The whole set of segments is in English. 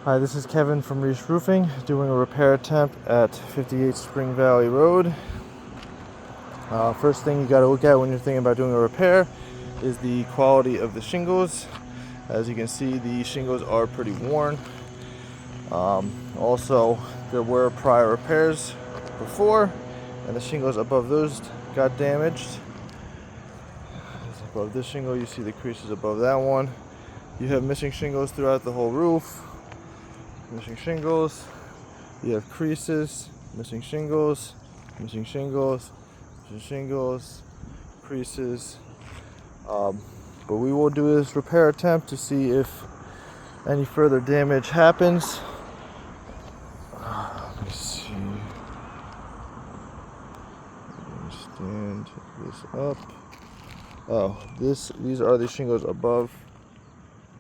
Hi, this is Kevin from Reisch Roofing, doing a repair attempt at 58 Spring Valley Road. First thing you got to look at when you're thinking about doing a repair is the quality of the shingles. As you can see, the shingles are pretty worn. Also, there were prior repairs before, and the shingles above those got damaged. Above this shingle, you see the creases above that one. You have missing shingles throughout the whole roof. Missing shingles. You have creases, missing shingles, missing shingles, missing shingles, creases. But we will do this repair attempt to see if any further damage happens. Let me see. Let me stand this up. These are the shingles above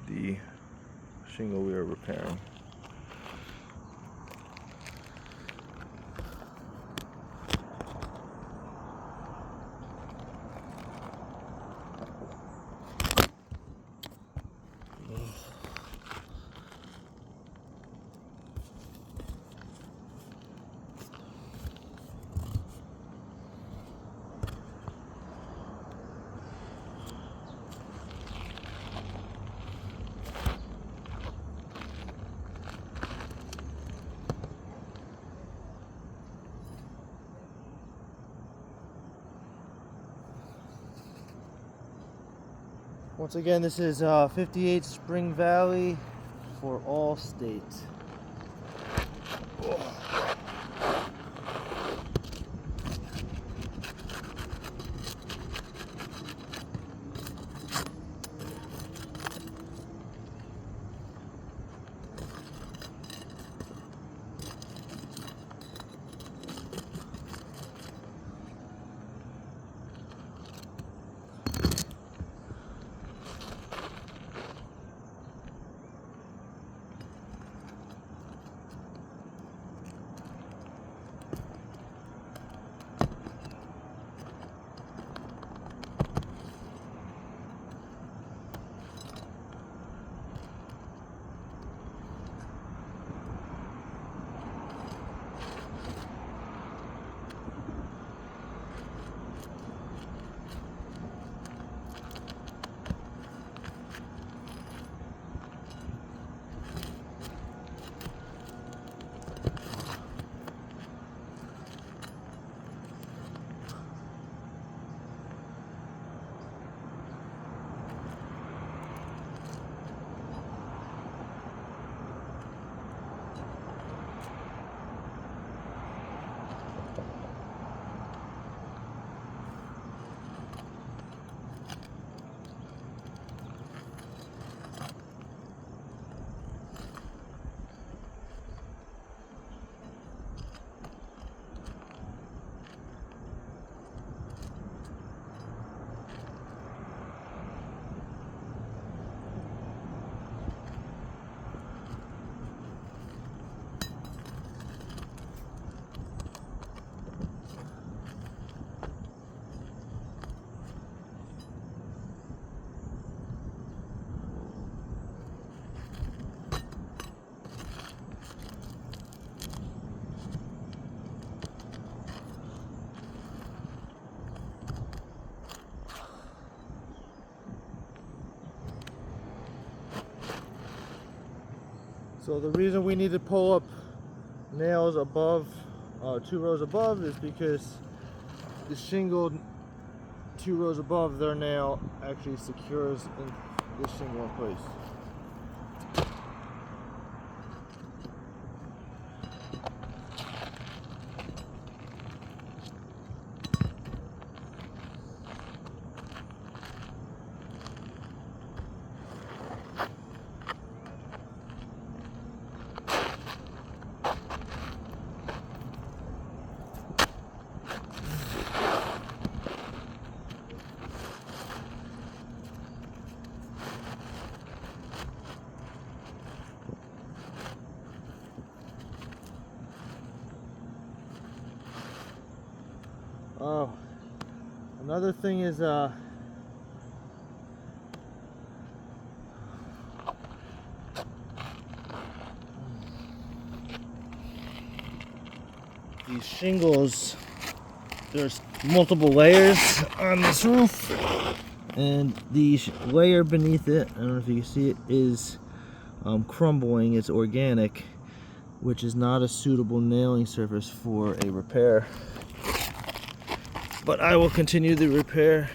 the shingle we are repairing. Once again, this is 58 Spring Valley for Allstate. So the reason we need to pull up nails above, 2 rows above, is because the shingle 2 rows above their nail actually secures this shingle in place. Oh, another thing is these shingles, there's multiple layers on this roof, and the layer beneath it, I don't know if you can see it, is crumbling. It's organic, which is not a suitable nailing surface for a repair. But I will continue the repair.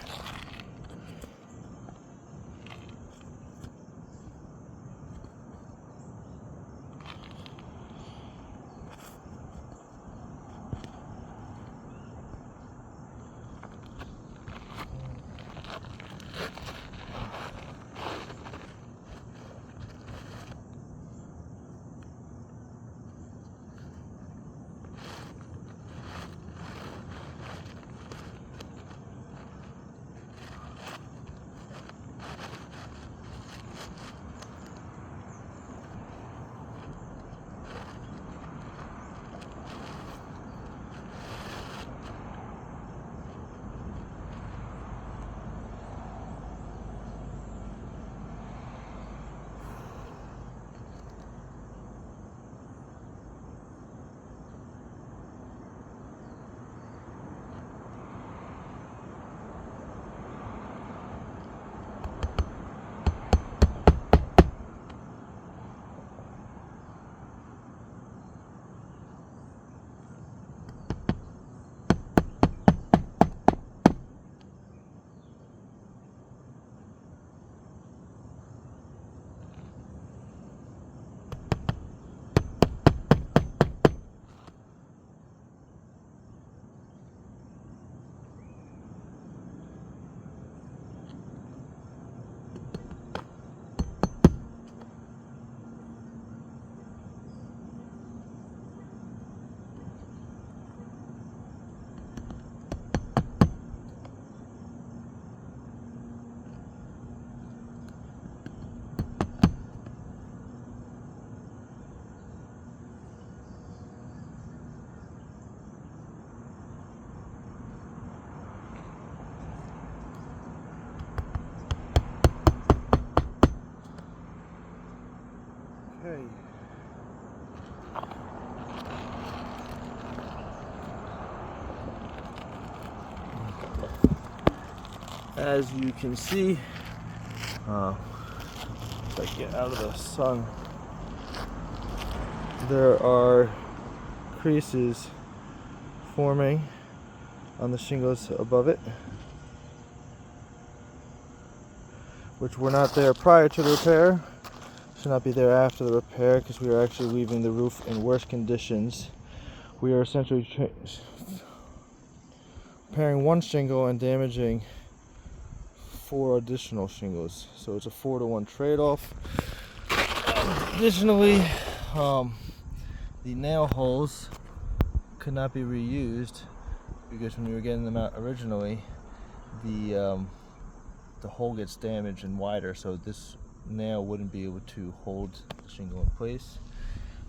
Okay. As you can see, if I get out of the sun, there are creases forming on the shingles above it, which were not there prior to the repair. Should not be there after the repair, because we are actually leaving the roof in worse conditions. We are essentially repairing one shingle and damaging 4 additional shingles, so it's a 4-to-1 trade-off. Additionally, the nail holes could not be reused because when we were getting them out originally, the hole gets damaged and wider, so this nail wouldn't be able to hold the shingle in place.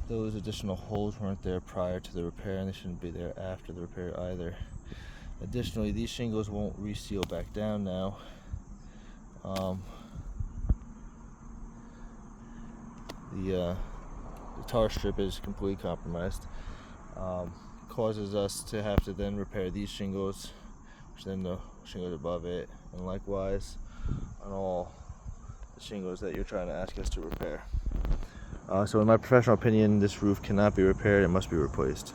Those additional holes weren't there prior to the repair, and they shouldn't be there after the repair either. Additionally, these shingles won't reseal back down now. The tar strip is completely compromised. Causes us to have to then repair these shingles, which then the shingles above it, and likewise on all the shingles that you're trying to ask us to repair. So in my professional opinion, this roof cannot be repaired, it must be replaced.